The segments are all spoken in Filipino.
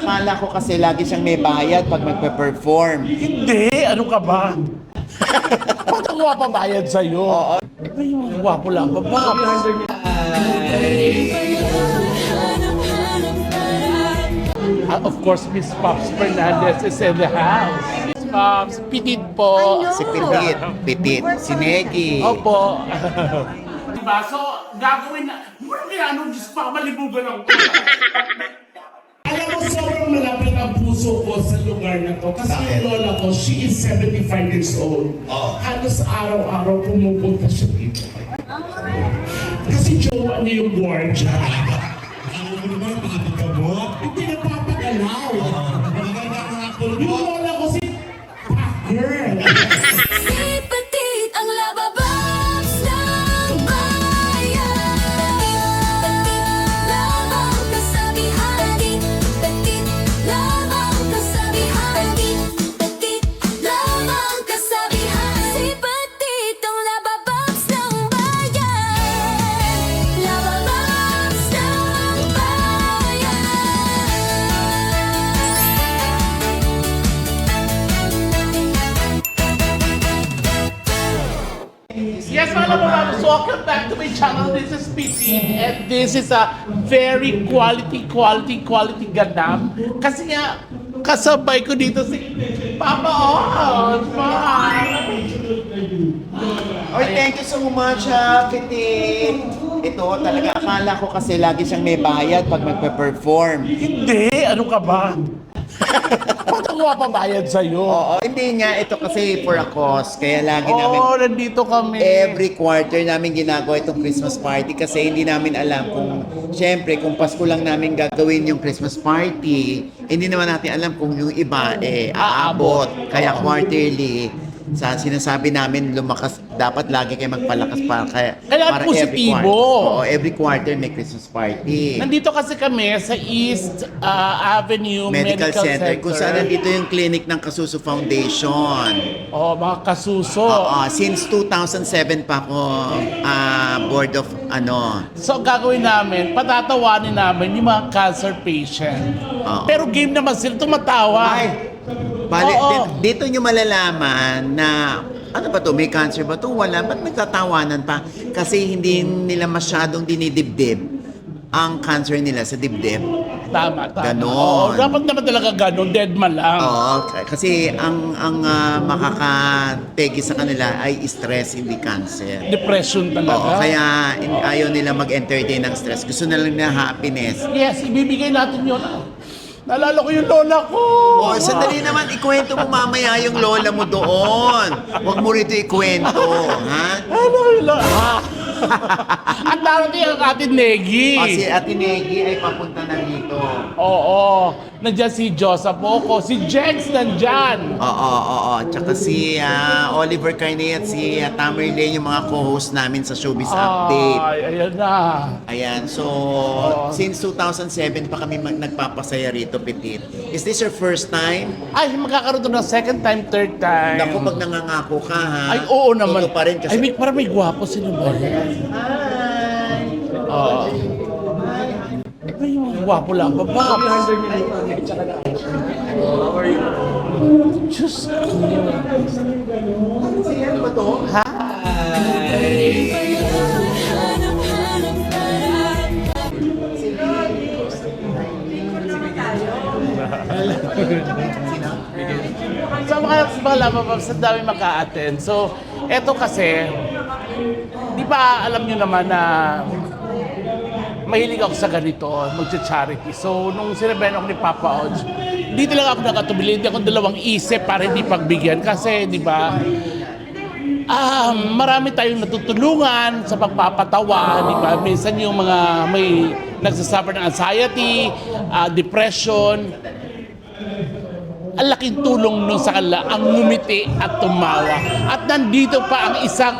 akala ko kasi lagi siyang may bayad pag magpe-perform. Hindi! Ano ka ba? Ba't ako mapabayad sa'yo? Oo. Ay, wapo lang ba ba? Of course, Miss Pops Fernandez is in the house. Miss Pops, pitit po. Si Pitit, Pitit, si Negi. Opo. Diba? So, gagawin na... Mura kaya anong Diyos pa, malibugan ako. Alam mo, sobrang malapit ang puso ko sa lugar na to. Kasi yung lola ko, she is 75 years old. Halos araw-araw pumupunta siya dito. Kasi jowa niya yung guardia. Ano mo naman, pagkakamot? Hindi napapagalaw. Yung lola ko si Packer. Si Petit ang lababas ng bayan. Petit lamang kasabihan. Petit lamang kasabihan. Petit lamang kasabihan. Si Petit ang lababas ng bayan. Lababas ng bayan. Yes, mga lababas, welcome back to my channel. This is PT and this is a very quality ganap. Kasi nga, kasabay ko dito si Papa Oz. Oy, thank you so much, Pitit. Ito, talaga akala ko kasi lagi siyang may bayad pag magpe-perform. Hindi! Ano ka ba? Ba't ako mapabayad sa'yo? Oo, hindi nga. Ito kasi for a cause. Kaya lagi namin, Oo, nandito kami. every quarter namin ginagawa itong Christmas party kasi hindi namin alam kung, syempre, kung Pasko lang namin gagawin yung Christmas party, hindi naman natin alam kung yung iba, aabot. Kaya quarterly, sa sinasabi namin lumakas, dapat lagi kayo magpalakas para Kailangan positibo. Every quarter may Christmas party. Nandito kasi kami sa East Avenue Medical Center, kung saan nandito yung clinic ng Kasuso Foundation. Oh, mga kasuso. Since 2007 pa ako board of So, gagawin namin, patatawanin namin yung mga cancer patient. Oo. Pero game naman sila, tumatawa. Bale, Oo. dito nyo malalaman na ano ba to, may cancer ba to? Wala, ba't nagtatawanan pa? Kasi hindi nila masyadong dinidibdib ang cancer nila sa dibdib. Tama. Ganon. Oo, dapat naman talaga ganon, dead man lang. Oo, kasi ang makakategi sa kanila ay stress, hindi cancer. Depression talaga. Oo, kaya ayaw nila mag-entertain ng stress. Gusto na lang na happiness. Yes, ibibigay natin yun. Naalala ko yung lola ko. Oh, sandali naman, ikwento mo mamaya yung lola mo doon. Huwag mo rito ikwento, ha? Ano yung lola? At darating ang ating Negi. Kasi Ate Negi ay papunta na dito. Oo. Nandiyan si Joseph Poco. Si Jex nandyan. Oo. Tsaka si Oliver Carne at si Tamerlane, yung mga co-host namin sa Showbiz Update. Ay, ayan na. Ayan, so since 2007 pa kami nagpapasaya rito, Petit. Is this your first time? Ay, magkakaroon to ng second time, third time. Naku, pag nangangako ka, ha? Ay, oo naman. Totoo pa rin kasi... Ay, parang may gwapo sila ba? Hi! Oo. Ay, gwapo lang ba ba? Diyos ko. Ano ba to? So mga labababs, sa dami maka-attend. So, eto kasi, di ba alam nyo naman na mahilig ako sa ganito, magcha-charity. So, nung sinabihan ako ni Papa Odge, hindi talaga ako nakatubili, hindi ako dalawang isip para hindi pagbigyan. Kasi, di ba, marami tayong natutulungan sa pagpapatawa, di ba? Minsan yung mga may nagsasuffer ng anxiety, depression, ang laking tulong nung sa kanila ang ngumiti at tumawa. At nandito pa ang isang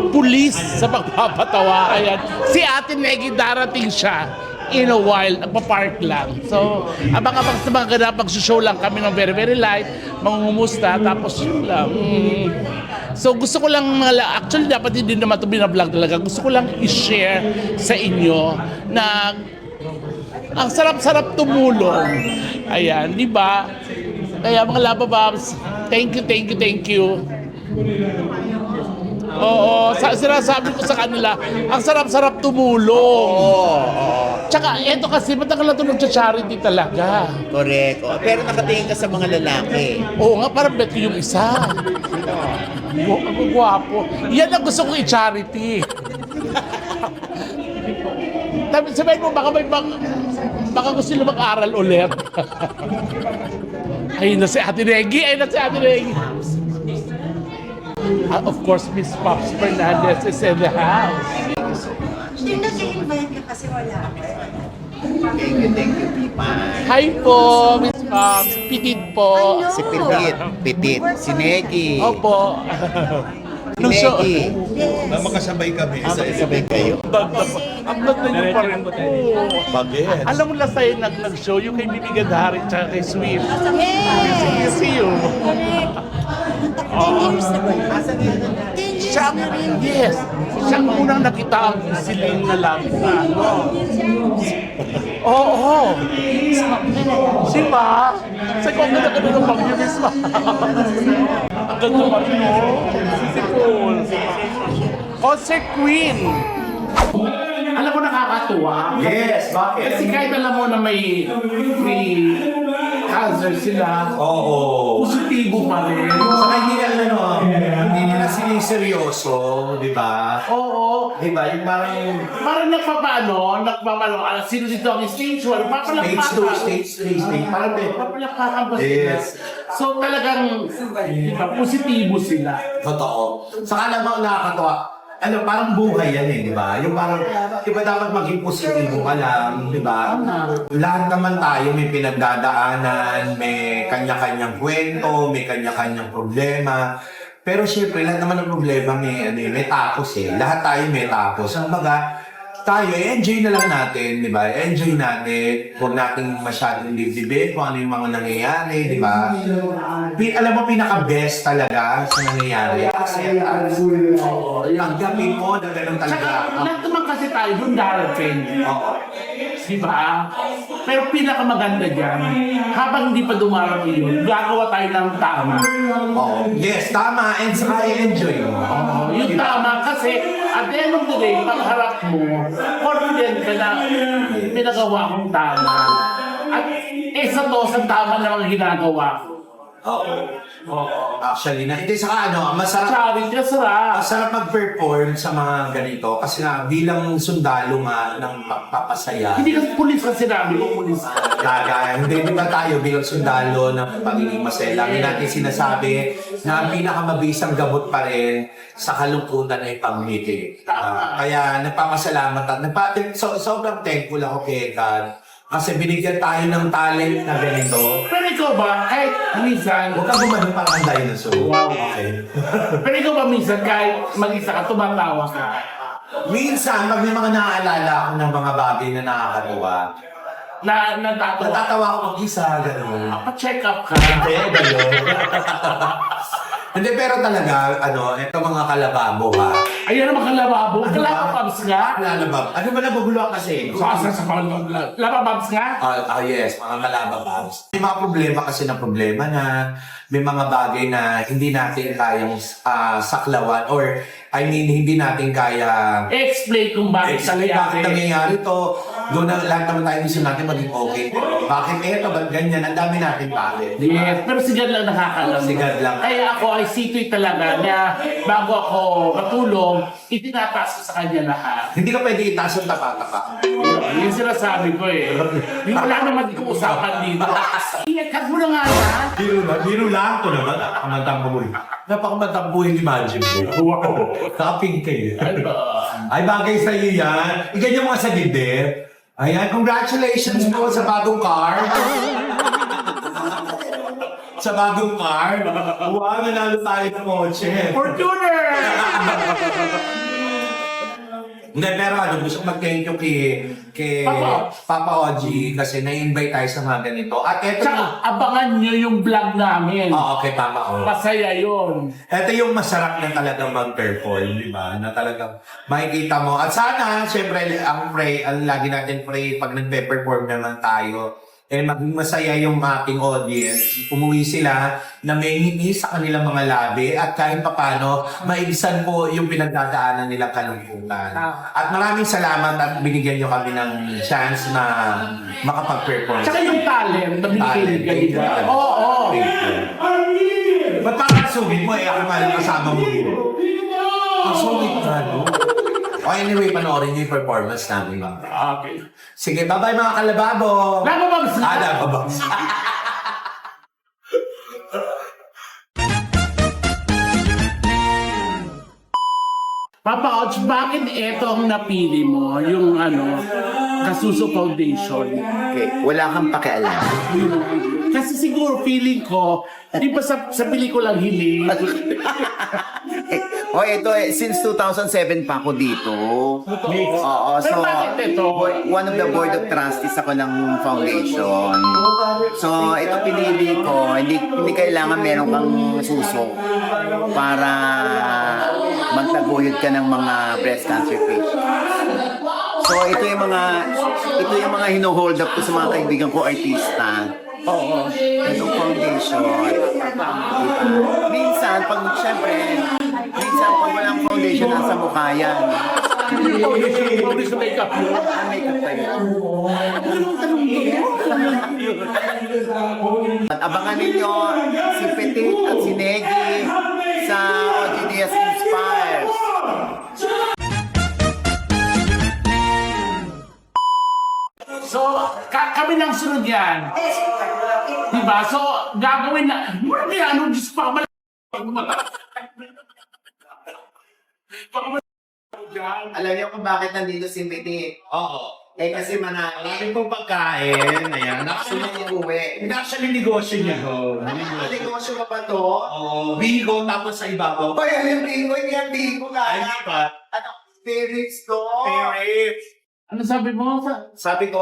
pulis sa pagpapatawa. Ayan, si Ate Negi, darating siya in a while, nagpa-park lang. So, abang-abang sa mga ganap, mag-show lang kami ng very light, mangungumusta, tapos yun lang. So, gusto ko lang, actually, dapat hindi naman ito binablog talaga. Gusto ko lang i-share sa inyo na Ang sarap-sarap tumulong. Ayan, di ba? Kaya mga Labababs, thank you. Oo, sinasabi ko sa kanila, ang sarap-sarap tumulong. Tsaka, eto kasi, matagal na ito nagcha-charity talaga. Correct. Pero nakatingin ka sa mga lalaki. Oo nga, parang bet ko yung isa. Ang gwapo. Yan ang gusto kong i-charity. Sabihin mo, baka gusto nila mag-aral ulit. Ayun na si Ate Reggie. Of course, Miss Pops Fernandez is in the house. Hindi nag-invite ka kasi wala ako. Thank you, Pipa. Hi po, Miss Pops. Pitit po. Si Petit. Si Negi. Opo. Si Negi. Na makasabay kami sa Sabay kayo. Ang ganda niyo pa rin po. Bagets. Alam mo last tayo nag-show yung kay Bibi Gadhari at kay Swift. See you. Correct. 10 years na ba? 10 years Siya, na rin. yes. Siya ang unang nakita ang siling na langit na ano. Oo. Si Ma. Sa ko, ang ganda-ganda ng bagyo, Miss Ma. Ang ganda pa rin, no? Si Paul. Concert Queen. Alam mo, nakakatuwa. Yes, bakit? Kasi kahit alam mo na may cancer sila, Oo. positibo pa rin. Saka hindi nila siniseryoso, di ba? Oo. Di ba? Yung parang Parang nagpapano, sino dito ang stage 1, stage 2, stage 3, stage parang papalakpakan ba sila? Yes. So talagang, di ba, positibo sila. totoo. Saka alam mo, nakakatawa. Ano, parang buhay yan eh, di ba? Yung parang, di ba dapat maging positibo ka lang, di ba? Lahat naman tayo may pinagdadaanan, may kanya-kanyang kwento, may kanya-kanyang problema. Pero syempre, lahat naman ng problema may tapos eh. Lahat tayo may tapos. Ang baga, tayo, enjoy na lang natin, di ba? Enjoy natin. Huwag natin masyadong dibdibin kung ano yung mga nangyayari, di ba? Alam mo, pinaka-best talaga sa nangyayari. Acceptance. Tanggapin mo na ganun talaga. Tsaka, lahat naman kasi tayo doon darating. Oo. Di ba? Pero pinakamaganda dyan, habang hindi pa dumarating yun, gagawa tayo ng tama. Oo. Yes, tama. And saka i-enjoy mo. Yung tama kasi, at the end of the day, pagharap mo, confident ka na pinagawa kong tama. At isa to sa tama na mga ginagawa ko. Oo. Actually, hindi saka masarap. Charity, sarap. Masarap mag-perform sa mga ganito kasi nga bilang sundalo nga ng pagpapasaya. Hindi kasi pulis ang sinabi ko, pulis. Hindi ba tayo bilang sundalo ng pagiging masaya? Lagi natin sinasabi na ang pinakamabisang gamot pa rin sa kalungkutan ay pagmiti. Kaya nagpapasalamat at sobrang thankful ako kay God. Kasi binigyan tayo ng talent na ganito. Pero ikaw ba, kahit minsan, Huwag ka gumano parang ang dinosaur. Wow. Okay. pero ikaw ba minsan, kahit mag-isa ka, tumatawa ka? Minsan, pag may mga naaalala ako ng mga bagay na nakakatuwa, Natatawa? natatawa ako mag-isa, gano'n. Pa-check up ka. Hindi, gano'n. Hindi, pero talaga, ito mga kalababo ha. Ayan naman kalababo. Kalababs nga. Kalabab. Ano ba nabuguluhan kasi? Saan sa labababs nga? Yes, mga kalababs. May mga problema kasi na problema na may mga bagay na hindi natin kayang saklawan or hindi natin kaya Explain kung bakit bakit nangyayari to. Doon na lahat naman tayo gusto natin maging okay. Bakit ito? Ba't ganyan? Ang dami natin bakit. Yes, pero si God lang nakakaalam. Si God lang. Kaya ako ay sitoy talaga na bago ako matulong, itinataas ko sa kanya lahat. Hindi ka pwede itaas ang tapa-tapa. Yung sinasabi ko eh. Yung wala naman kong usapan dito. Iyakat mo na nga na. Biro lang to naman. Napakamantang buhay. Napakamantang buhay ni Magic. Wow. Kaping kayo. Ay, bagay sa iyo yan. Iganyan mo nga sa dibdib. Ayan, congratulations po sa bagong car. Sa bagong car. Wow, nanalo tayo ng kotse. Fortuner! Hindi, pero gusto ko mag-thank you kay Papa Oji kasi na-invite tayo sa mga ganito. At ito Tsaka abangan nyo yung vlog namin. kay Papa O. Masaya yun. Ito yung masarap na talagang mag-perform, di ba? Na talagang makikita mo. At sana, syempre, ang lagi natin pray pag nagpe-perform naman tayo, maging masaya yung ating audience. Umuwi sila na may ngiti sa kanilang mga labi at kahit papano, maibsan po yung pinagdadaanan nilang kalungkutan. At maraming salamat at binigyan nyo kami ng chance na makapag-perform. Tsaka yung talent na binigay Thank you. nila. Oo. Ba't parang sugit mo ako malang kasama mo dito? Ang sugit ka, no? Anyway, panoorin niyo yung performance namin. Okay. Sige, bye-bye mga kalababo! Lababang! Lababang! Papa Ouch, bakit ito ang napili mo? Yung Kasuso Foundation. Okay, wala kang pakialam. Kasi siguro feeling ko, di ba sa pelikulang Hiling? Ito since 2007 pa ako dito. Oo, Pero bakit ito? one of the board of trustees ako ng foundation. So, ito pinili ko, hindi kailangan meron kang suso para magtaguyod ka ng mga breast cancer patients. So, ito yung mga hino-hold up ko sa mga kaibigan ko artista. Oo. Itong foundation. Diba? Minsan, pag walang foundation, nasa mukha yan. Foundation makeup yun. Makeup tayo. At abangan ninyo si Petit at si Negi sa OGDS Inspires. So, kami lang sunod yan. Diba? So, gagawin na... Mura kaya Diyos pa ka Alam niyo kung bakit nandito si Petit? Oo. Kasi manalo. Marami pong pagkain. Ayan. Actually, uuwi. Actually, negosyo niya to. Negosyo pa ba to? Oo. Bigo, tapos sa ibabaw. Hoy, yung bingo yan, bingo ka. Ay, pa. Ano, spirits to. Parents. Ano sabi mo? Sabi ko,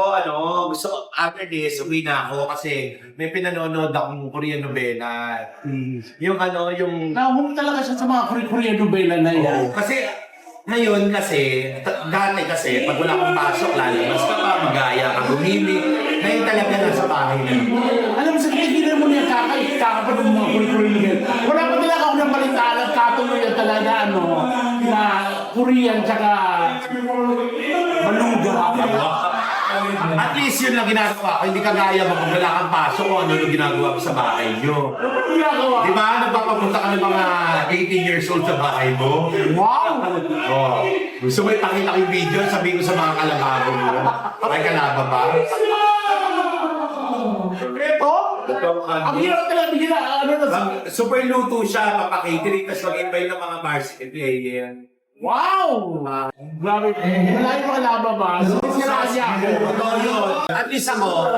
gusto after this, uwi na ako kasi may pinanonood akong Korean novela. Yung Nahulog talaga siya sa mga Korean novela na yan. Kasi, ngayon kasi, dati kasi, pag wala kang pasok, lalabas ka pa, magaya ka, bumili. Ngayon talaga nasa bahay na. Alam mo, sa kikigilan mo niya, kakapad ng mga Korean novela. Wala pa talaga ako ng balitaan at katuloyan talaga, na Korean tsaka maluga. At least yun lang ginagawa ko. Hindi kagaya mo kung wala kang pasok o ano yung ginagawa ko sa bahay nyo. Ano ginagawa? Di ba? Nagpapapunta ka ng mga 18 years old sa bahay mo. Wow! Oh. Gusto mo ipakita ko yung video, sabihin ko sa mga kalababo mo. May kalaba ba? Ito? Ang hirap talaga bigyan Super luto siya, papakitiri, tapos mag-invite ng mga varsity player. Wow! Grabe. Wala yung mga lababas. Sisiraan niya ako. Totoo yun. At least ako,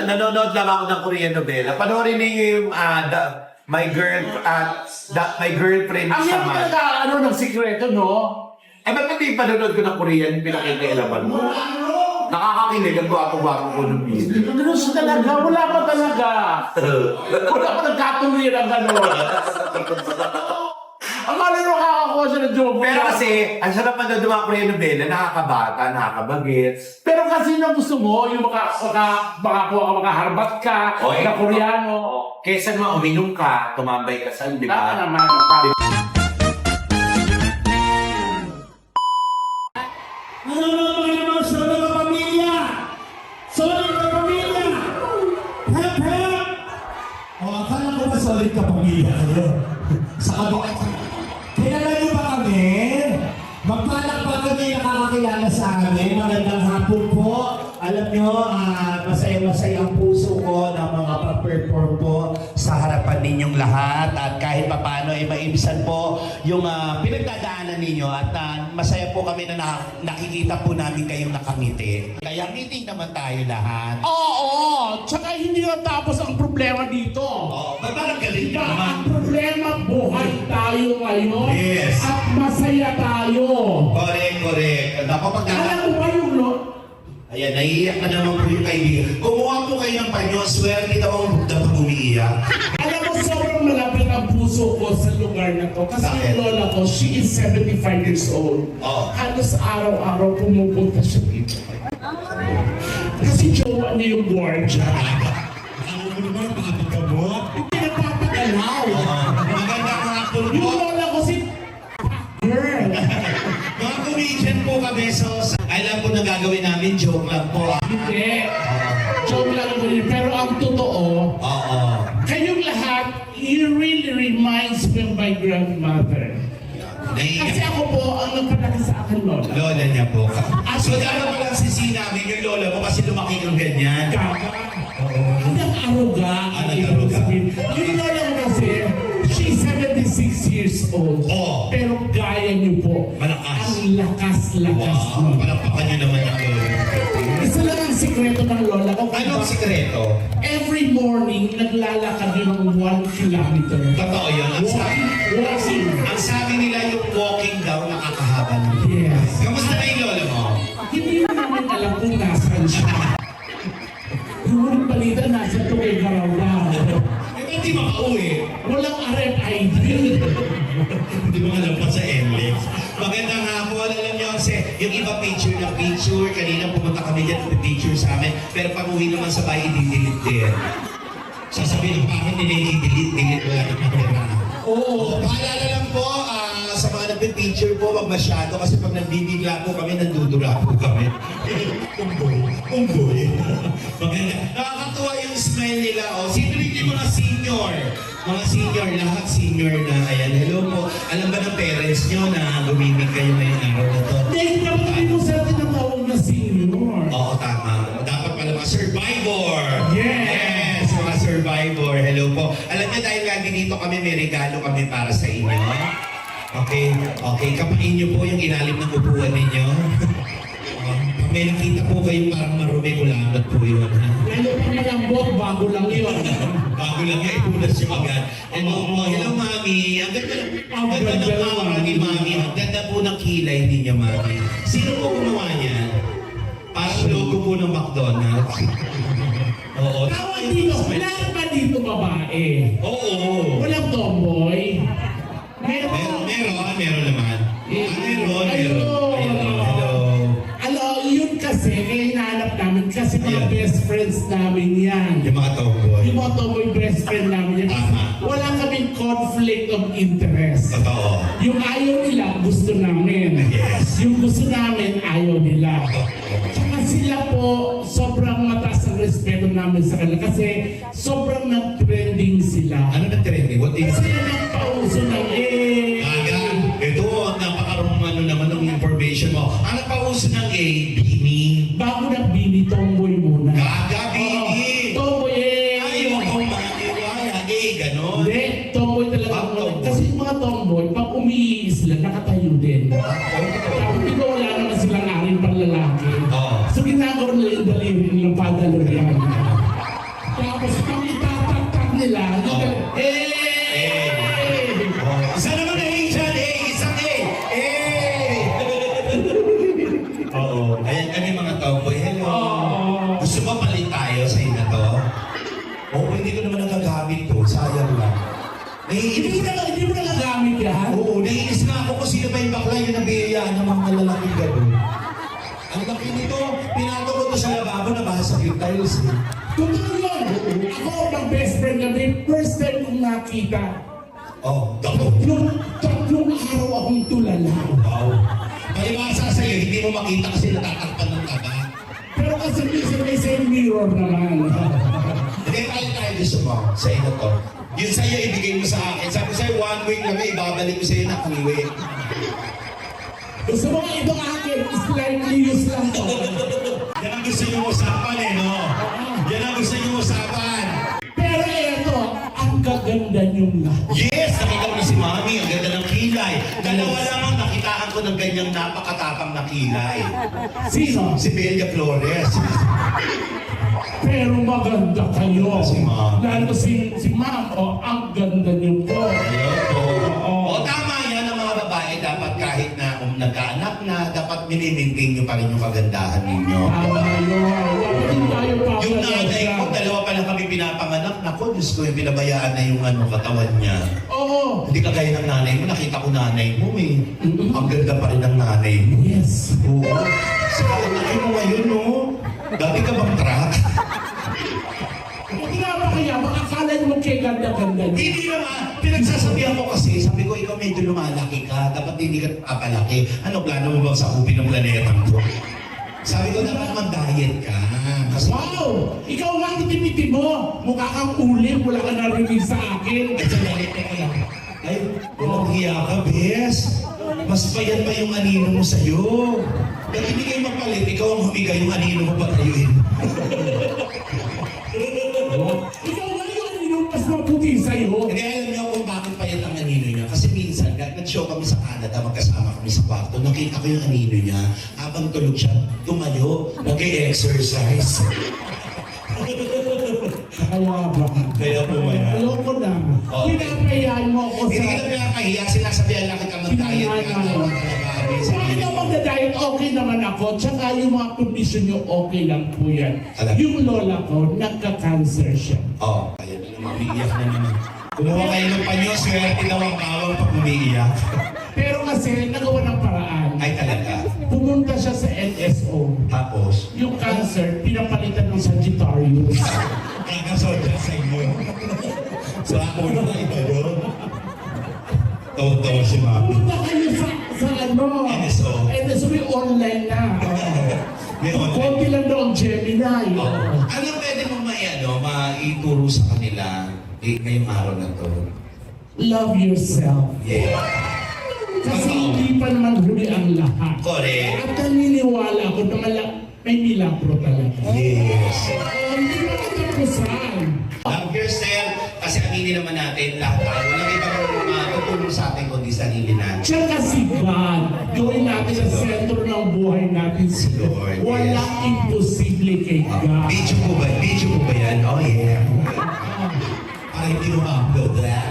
nanonood lang ako ng Korean novela. Panoorin niyo yung My Girlfriend Ang sa hirap Man. talaga, ng sikreto, no? Ba't hindi panonood ko ng Korean yung pinakikailaman mo? Nakakakinig ang gwapo-gwapo ko ng video. Ganun siya talaga. Wala pa talaga. Wala pa nagkatuloy ng gano'n. Ang malino kakakuha siya ng joke. Pero kasi, ang sarap manood ng mga Korean novela, nakakabata, nakakabagets. Pero kasi na gusto mo, yung makakuha ka, makaharbat ka, Okay. na Koreano. Kesa naman uminom ka, tumambay ka sa, di Tama ba? naman. Nanonood mga naman sa mga pamilya! Solid ka pamilya! Hep, hep! Akala ko ba solid ka pamilya kayo? Sa kabila. Kilala niyo ba kami? Magpalakpakan kayo nakakakilala sa amin. Magandang hapon po. Alam niyo, masaya-masaya ang puso ko na mga pa-perform po sa harapan ninyong lahat. At kahit paano ay maibsan po yung pinagdadaanan ninyo. At masaya po kami na nakikita po namin kayong nakamiti. Kaya meeting naman tayo lahat. Oo! Tsaka hindi na tapos ang problema dito. Ba't parang galing ka Diba, naman? ang problema, buhay tayo ngayon. Yes. At masaya tayo. Correct. Ako pag Alam mo ba yung Ayan, naiiyak na naman po yung kaibigan. Kumuha po kayo ng panyo, swerte daw ang Buddha pag umiiyak. Alam mo, sobrang malapit ang puso ko sa lugar na to. Kasi Bakit? yung lola ko, she is 75 years old. Oo. Halos araw-araw pumupunta siya dito. Kasi jowa niya yung gwardiya. Ano mo naman, papagamot? Hindi nagpapagalaw. Magandang hapon Yung po. lola ko si girl. Mga comedian po kami, so alam po na gagawin namin, joke lang po. Hindi. Joke lang ko yun. Pero ang totoo, Oo. kayong lahat, you really reminds me of my grandmother. Kasi Naiiyak. ako po ang nagpalaki sa akin, lola. Lola niya po. So, dapat palang sisi namin yung lola mo kasi lumaki kang ganyan. Ang aruga. Ang aruga. Yung lola ko kasi, she's 76 years old. Oo. Pero gaya niyo po. Malakas. Ang lakas-lakas Wow, niyo. palakpakan niyo naman ang lola. Isa lang ang sikreto ng lola ko. Anong sikreto? Every morning, naglalakad yun ng 1 kilometer. Totoo yun. Walking. Ang sabi nila yung walking daw nakakahaba ng Yes. Kamusta na yung lola mo? Hindi namin alam kung nasaan siya. Yung balita nasa Tuwegaraw daw. Eh, ba't di makauwi? Walang RFID. Hindi mo alam pa sa NLEX. Magandang hapon. Alam niyo kasi yung iba picture ng picture. Kanina pumunta kami dyan picture sa amin. Pero pag uwi naman sa bahay, i-delete din. Sasabihin ng pangit nila i-delete. Wala na pera. Oo. Paalala lang po, sa mga nagpipicture po, wag masyado kasi pag nagbibigla po kami, nandudura po kami. Unggoy. Maganda. Nakakatuwa yung smile nila. Oh. Sino rin yung mga senior? Mga senior, lahat senior na. Ayan, hello po. Alam ba ng parents nyo na gumimik kayo ngayong araw na to? Dahil dapat hindi mo sa tinatawag na senior. Oo, tama. Dapat pala mga survivor. Yes. Mga survivor. Hello po. Alam niyo, dahil lagi dito kami, may regalo kami para sa inyo. Okay, okay. Kapain niyo po yung ilalim ng upuan ninyo. Pag may nakita po kayo parang marumi, kulangot po yun. Ha? Lalo pang malambot, bago lang yun. Bago lang yan, ipunas yung agad. Hello po, hello mami. Ang ganda ng aura ni mami. Ang ganda po ng kilay ninyo, mami. Sino po gumawa niyan? Parang logo po ng McDonald's. Oo. Tawag dito, lahat ba dito babae? Oo. Walang tomboy. Meron naman. Meron. Hello. Hello, yun kasi, kaya hinahanap namin kasi mga Ayan. best friends namin yan. Yung mga tomboy. Yung mga tomboy best friend namin yan. Tama. Wala kaming conflict of interest. Totoo. Yung ayaw nila, gusto namin. Yes. Yung gusto namin, ayaw nila. Tsaka sila po, sobrang mataas ang respeto namin sa kanila kasi sobrang nag-trending sila. Ano na trending? What is Sila it? nagpauso ng Aga, ito, napakarong ano naman ng information mo. Ang nagpauso ng A, Bini. bago nagbini, tomboy muna. Gaga, Bini. Tomboy Ayaw ko, mami. Wala, ganon. Hindi, tomboy talaga. Ah, tomboy. Kasi yung mga tomboy, pag umiihi sila, nakatayo din. Tapos di ba wala naman silang aring panlalaki. Oo. So ginagawa nila yung daliri nilang padalurihan. Tapos pag itataktak nila, yung Isa naman na A dyan, A. Isang A. Oo. Ayan kami mga tomboy. Hello. Gusto mo palit tayo sa ina to? Oo, hindi ko naman nagagamit to. Sayang lang. Naiinis Hindi mo nagagamit yan. Oo, naiinis na ako kung sino ba yung bakla yung nabiyayaan ng mga lalaking gano'n. Ang laki nito, pinato ko to sa lababo na bahasa yung tiles. Totoo yun. Ako ang best friend namin, first time kong nakita. Oh, dako. Tatlong araw akong tulala. Wow. Palibasa sa'yo, hindi mo makita kasi natatakpan ng taba. Pero kasi minsan may same mirror naman. Hindi, tayo gusto mo sa ino to. Yun sa'yo, ibigay mo sa akin. Sabi ko sa'yo, 1 week lang ibabalik ko sa'yo na 3 week. Gusto mo nga itong akin, slightly used lang to. Yan ang gusto nyo usapan eh, no? Yan ang gusto nyo usapan. Pero eto, ang gaganda niyong lahat. Yes, nakita ko na si Mami, ang ganda ng kilay. Dalawa lamang nakitaan ko ng ganyang napakatapang na kilay. Sino? Si Belia Flores. Pero maganda kayo. Si Ma'am. Lalo si Ma'am, oh, ang ganda niyo po. Ayun po. Oo. O tama yan ang mga babae, dapat kahit na kung nagkaanak na, dapat minimaintain nyo pa rin yung kagandahan ninyo. Tama yun. Dapat hindi tayo Yung nanay ko, papalasa. dalawa pa lang kami pinapanganak. Naku, Diyos ko, yung pinabayaan na yung katawan niya. Oo. Hindi kagaya ng nanay mo. Nakita ko nanay mo, eh. Ang ganda pa rin ng nanay mo. Yes. Oo. Saka ang laki mo ngayon, no? Dati ka bang track? Hindi nga ba kaya, makakala mo kay ganda-ganda niya. Hindi naman. Pinagsasabihan ko kasi, sabi ko, ikaw medyo lumalaki ka. Dapat hindi ka papalaki. Ano, plano mo bang sakupin ng planetang to? Sabi ko, dapat mag-diet ka. Kasi, Wow! Ikaw nga titipiti mo. Mukha kang uling, wala ka narinig sa akin. ay, sandali, teka lang. Ay, walang hiya ka, bes. Mas payan pa yung anino mo sa'yo. Kaya hindi kayo magpalit, ikaw ang humiga yung anino mo patayuin. Ikaw nga yung mas maputi sa'yo. Hindi, alam niyo kung bakit payat ang anino niya. Kasi minsan, nag-show kami sa Canada, magkasama kami sa kwarto. Nakita ko yung anino niya. Habang tulog siya, tumayo, nag-exercise. Kaya ba? Kaya pumayat. Ayoko na. Oo. Pinapayaan mo ako Hindi sa... kita pinakahiya, sinasabihan lang kita mag-diet ka. Bakit ako magda-diet, okay naman ako. Tsaka yung mga kondisyon nyo, okay lang po yan. Alam. Yung lola ko, nagka-cancer siya. Oo, kaya naman, umiiyak na naman. Kumuha kayo ng panyo, swerte daw ang bawang pag umiiyak. Pero kasi, nagawa ng paraan. Ay talaga. Pumunta siya sa NSO. Tapos, Yung cancer, pinapalitan ng Sagittarius. kakasolda sa inyo. Sa ako na ito doon. Tawa-tawa si Mami. Pumunta kayo sa ano? NSO. NSO may online na. May online. Konti lang daw ang Gemini. Ano pwede mong maituro sa kanila ngayong araw na to? Love yourself. Yeah. Kasi hindi pa naman huli ang lahat. Correct. At naniniwala ako na may milagro talaga. Yes. Hindi na katapusan. Love yourself. Kasi aminin naman natin, lahat tayo. Walang ibang tutulong sa atin kundi sarili natin. Tsaka si God, gawin natin sa sentro ng buhay natin si Lord, yes. Walang imposible kay God. Video po ba? Video po ba yan? Oh yeah. Para hindi mo ma-upload that.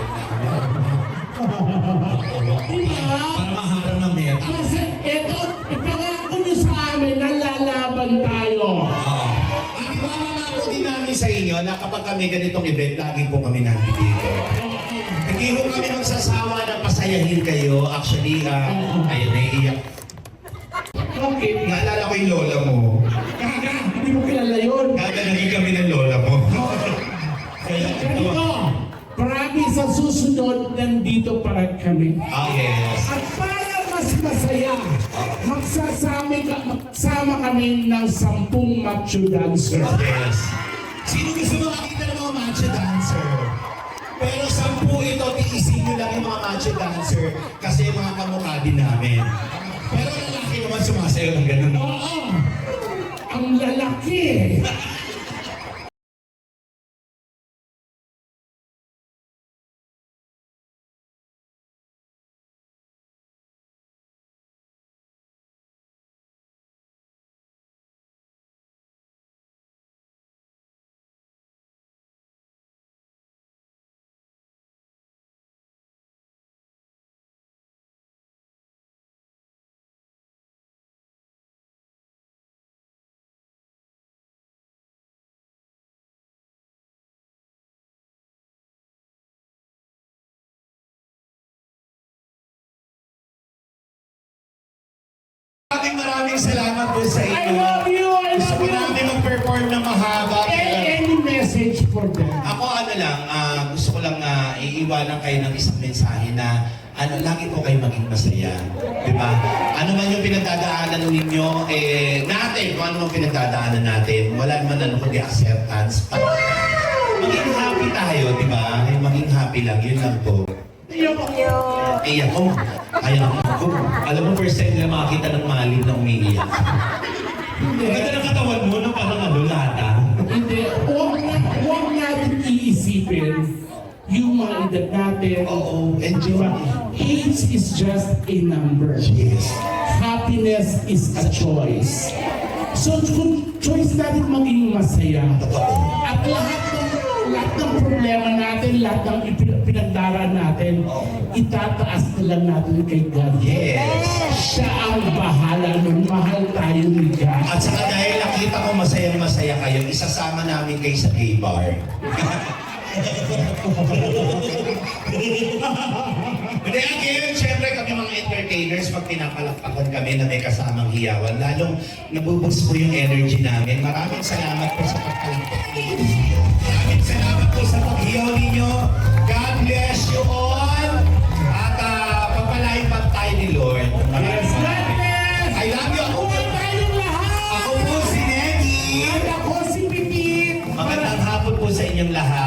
Diba? Para maharap ng meta. Kasi ito, ipangako niyo sa amin na lalaban tayo. Ang iparangako din namin sa inyo na kapag kami ganitong event, lagi po kami nandito. Hindi po kami magsasawa na pasayahin kayo. Actually, ayun, naiiyak. Okay. Naalala ko yung lola mo. Kaka, hindi mo kilala yun. Kaya naging kami ng lola mo. Kaya, Ganito, promise sa susunod, nandito para kami. yes. At para mas masaya, magsama kami ng 10 macho dancer. Yes. Sino gusto makakita ng mga macho dancer? Pero 10 ito, tiisin nyo lang yung mga macho dancer kasi mga kamukha din namin. Pero lalaki naman sumasayo ng ganun. Oo, ang lalaki. Maraming salamat po sa I inyo. love you, I Gusto love ko you. namin mag-perform ng mahaba. Any message for them? Ako ano lang, gusto ko lang iiwanan kayo ng isang mensahe na lagi po kayo maging masaya. Diba? Ano man yung pinagdadaanan ninyo, natin, kung ano man pinagdadaanan natin, wala naman kundi acceptance. Maging happy tayo, diba? Maging happy lang, yun lang po. Iyak ko. Ayaw ko. Alam mo, first time na makakita ng malin na umiiyak. Ang ganda ng katawan mo na parang lata. Hindi, huwag natin iisipin yung mga edad natin. Oo, enjoy. Diba? Age is just a number. Yes. Happiness is a choice. So, kung choice natin maging masaya, Totoo. at lahat ng problema natin, lahat ng pinagdaraan natin, itataas na lang natin kay God. Yes. Siya ang bahala nun. Mahal tayo ni God. At saka dahil nakita ko masaya kayo, isasama namin kayo sa gay bar. Hindi, again, syempre kami mga entertainers, pag pinapalakpakan kami na may kasamang hiyawan, lalong nabuboost po yung energy namin. Maraming salamat po sa pagpalakpak ninyo. Maraming salamat po sa paghiyaw ninyo. God bless you all. At papalain pa tayo ni Lord. Maraming salamat. I love you. Ako po si Negi. Ako si Pipit. Magandang hapon po sa inyong lahat.